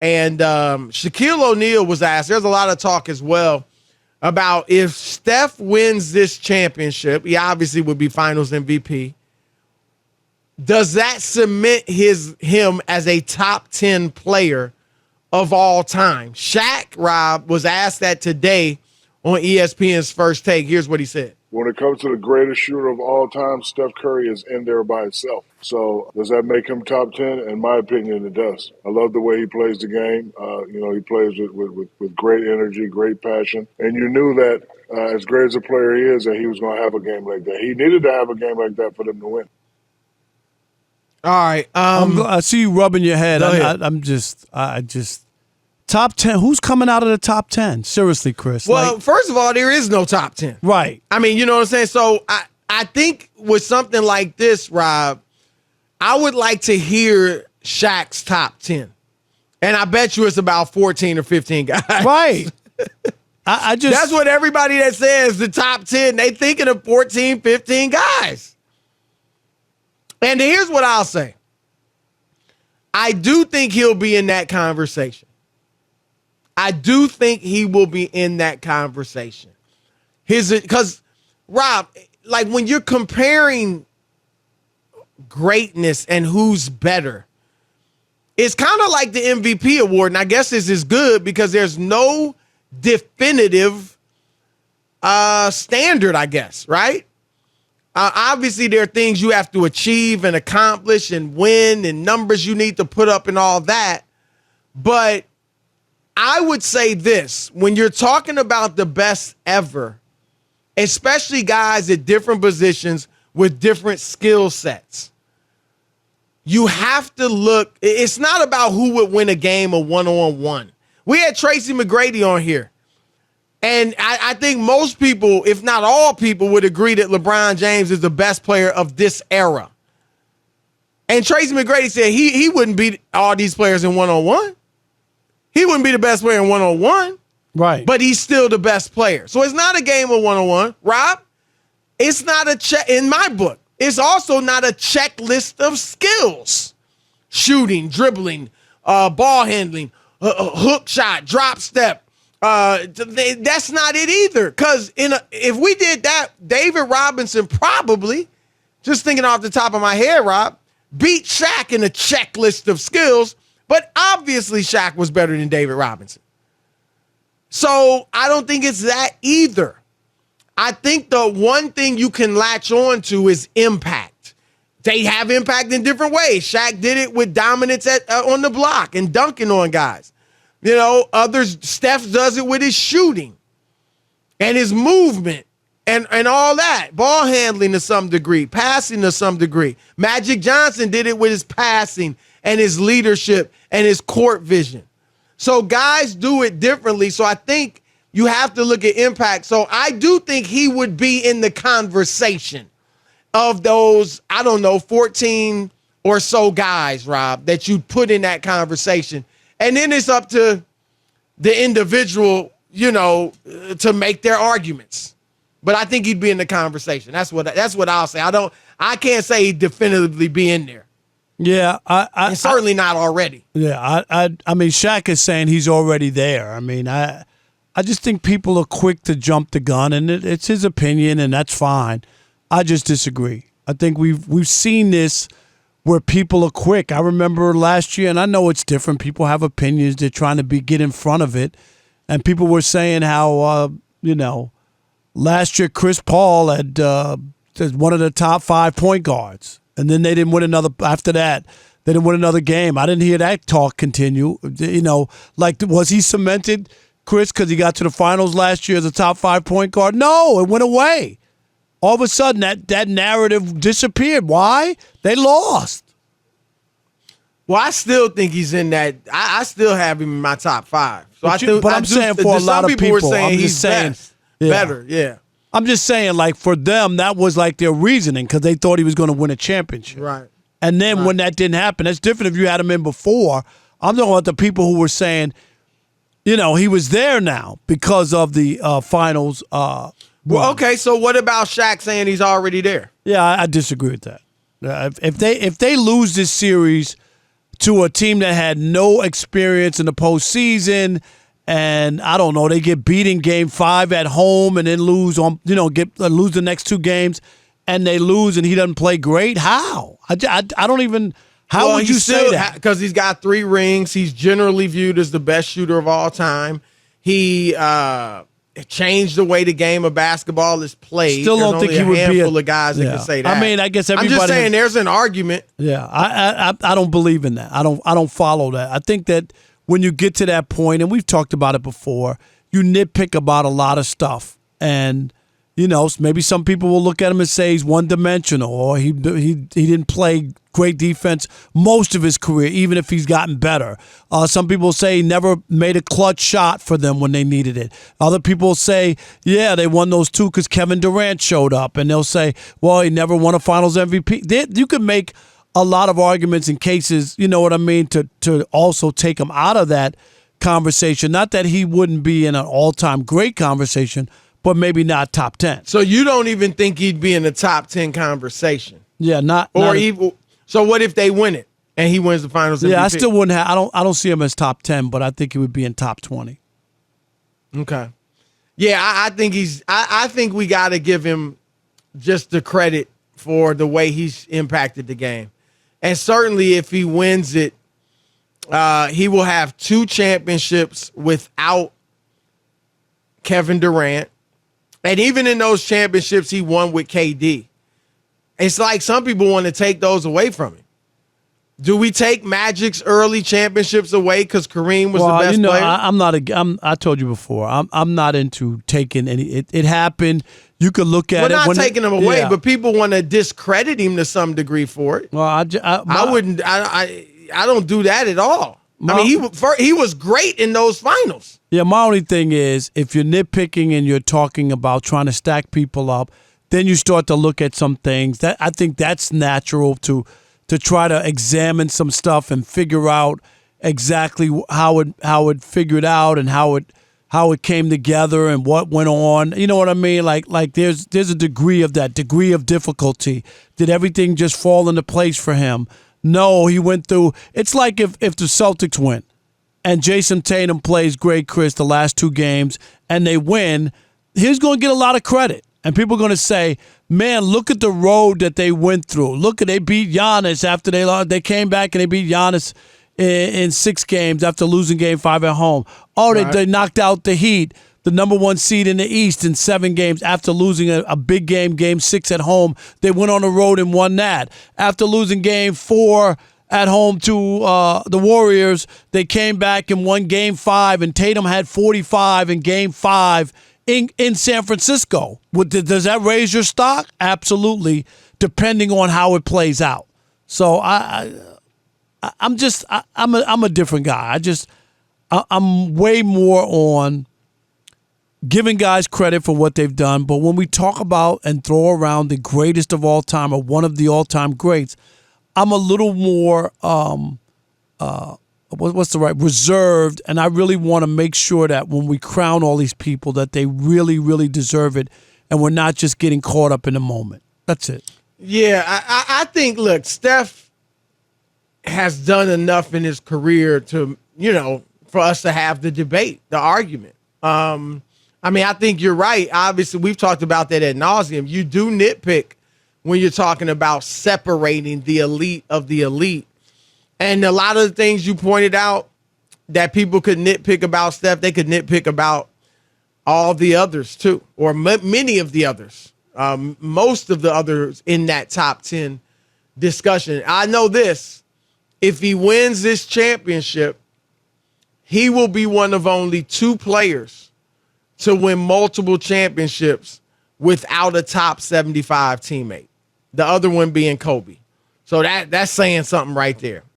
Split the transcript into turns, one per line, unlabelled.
And Shaquille O'Neal was asked, there's a lot of talk as well about if Steph wins this championship, he obviously would be finals MVP. Does that cement him as a top 10 player of all time? Shaq, Rob, was asked that today on ESPN's First Take. Here's what he said.
When it comes to the greatest shooter of all time, Steph Curry is in there by himself. So does that make him top 10? In my opinion, it does. I love the way he plays the game. He plays with great energy, great passion. And you knew that as great as a player he is, that he was going to have a game like that. He needed to have a game like that for them to win.
All right.
I see you rubbing your head. I just top 10. Who's coming out of the top 10? Seriously, Chris.
Well, first of all, there is no top 10.
Right.
I mean, you know what I'm saying? So I think with something like this, Rob, I would like to hear Shaq's top 10. And I bet you it's about 14 or 15 guys.
Right. I just.
That's what everybody that says the top 10, they thinking of 14, 15 guys. And here's what I'll say. I do think he'll be in that conversation. I do think he will be in that conversation. Because, Rob, like when you're comparing greatness and who's better, it's kind of like the MVP award. And I guess this is good because there's no definitive standard, I guess, right? Obviously, there are things you have to achieve and accomplish and win and numbers you need to put up and all that. But I would say this, when you're talking about the best ever, especially guys at different positions with different skill sets, you have to look. It's not about who would win a game of one-on-one. We had Tracy McGrady on here. And I think most people, if not all people, would agree that LeBron James is the best player of this era. And Tracy McGrady said he wouldn't beat all these players in one-on-one. He wouldn't be the best player in one-on-one.
Right.
But he's still the best player. So it's not a game of one-on-one. Rob, it's not a check in my book. It's also not a checklist of skills. Shooting, dribbling, ball handling, hook shot, drop step. That's not it either. Because if we did that, David Robinson probably, just thinking off the top of my head, Rob, beat Shaq in a checklist of skills. But obviously Shaq was better than David Robinson. So I don't think it's that either. I think the one thing you can latch on to is impact. They have impact in different ways. Shaq did it with dominance on the block and dunking on guys. You know, Steph does it with his shooting and his movement and all that. Ball handling to some degree, passing to some degree. Magic Johnson did it with his passing and his leadership and his court vision. So guys do it differently. So I think you have to look at impact. So I do think he would be in the conversation of those, 14 or so guys, Rob, that you put in that conversation. And then it's up to the individual, to make their arguments. But I think he'd be in the conversation. That's what I'll say. I can't say he'd definitively be in there.
Yeah,
and certainly not already.
Yeah, I mean, Shaq is saying he's already there. I mean, I just think people are quick to jump the gun, and it's his opinion, and that's fine. I just disagree. I think we've seen this where people are quick. I remember last year, and I know it's different. People have opinions. They're trying to get in front of it, and people were saying how last year Chris Paul had one of the top 5 point guards. And then they didn't win another after that. They didn't win another game. I didn't hear that talk continue. Was he cemented, Chris, because he got to the finals last year as a top 5 point guard? No, it went away. All of a sudden, that narrative disappeared. Why? They lost.
Well, I still think he's in that. I still have him in my top 5. So
I'm saying for a lot of people,
were saying
I'm
he's
just saying
better. Yeah.
I'm just saying, like, for them, that was like their reasoning because they thought he was going to win a championship.
Right.
And then when that didn't happen, that's different if you had him in before. I'm talking about the people who were saying, he was there now because of the finals.
Well, okay, so what about Shaq saying he's already there?
Yeah, I disagree with that. If they lose this series to a team that had no experience in the postseason. And I don't know, they get beat in game 5 at home and then lose lose the next 2 games, and they lose and he doesn't play great. How? I don't even. How would you say that?
Because he's got 3 rings. He's generally viewed as the best shooter of all time. He changed the way the game of basketball is played.
Still don't think he would be a
handful of guys that can say that.
I mean, I guess everybody.
I'm just saying, there's an argument.
Yeah, I don't believe in that. I don't follow that. I think that when you get to that point, and we've talked about it before, you nitpick about a lot of stuff, and maybe some people will look at him and say he's one-dimensional, or he didn't play great defense most of his career, even if he's gotten better. Some people say he never made a clutch shot for them when they needed it. Other people say, yeah, they won those 2 because Kevin Durant showed up, and they'll say, well, he never won a Finals MVP. You could make a lot of arguments and cases, you know what I mean, to also take him out of that conversation. Not that he wouldn't be in an all-time great conversation, but maybe not top 10.
So you don't even think he'd be in the top 10 conversation?
Yeah,
so what if they win it and he wins the Finals MVP?
Yeah, I still wouldn't have. I don't see him as top 10, but I think he would be in top 20.
Okay. Yeah, I think I think we got to give him just the credit for the way he's impacted the game, and certainly if he wins it, he will have 2 championships without Kevin Durant. And even in those championships he won with KD, it's like some people want to take those away from him. Do we take Magic's early championships away because Kareem was the best player?
I told you before, I'm not into taking any. It happened. You could look at it.
We're not taking him away, but people want to discredit him to some degree for it.
Well,
I wouldn't. I don't do that at all. I mean, he was great in those finals.
Yeah, my only thing is if you're nitpicking and you're talking about trying to stack people up, then you start to look at some things. That I think that's natural to try to examine some stuff and figure out exactly how it figured out and how it came together and what went on. You know what I mean? Like there's a degree of difficulty. Did everything just fall into place for him? No, he went through. It's like if the Celtics win and Jason Tatum plays great, Chris, the last 2 games and they win, he's going to get a lot of credit. And people are going to say, man, look at the road that they went through. Look, they beat Giannis after they lost. They came back and they beat Giannis in 6 games after losing game 5 at home. Oh, they knocked out the Heat, the number 1 seed in the East, in 7 games after losing a big game 6 at home. They went on the road and won that. After losing game 4 at home to the Warriors, they came back and won game 5, and Tatum had 45 in game 5 in San Francisco. Does that raise your stock? Absolutely, depending on how it plays out. So I'm a different guy. I'm way more on giving guys credit for what they've done. But when we talk about and throw around the greatest of all time or one of the all-time greats, I'm a little more reserved, and I really want to make sure that when we crown all these people that they really, really deserve it, and we're not just getting caught up in the moment. That's it.
Yeah, I think, look, Steph has done enough in his career to, for us to have the debate, the argument. I mean, I think you're right. Obviously, we've talked about that ad nauseum. You do nitpick when you're talking about separating the elite of the elite. And a lot of the things you pointed out that people could nitpick about Steph, they could nitpick about all the others too, or many of the others, most of the others in that top 10 discussion. I know this: if he wins this championship, he will be one of only 2 players to win multiple championships without a top 75 teammate. The other one being Kobe. So that's saying something right there.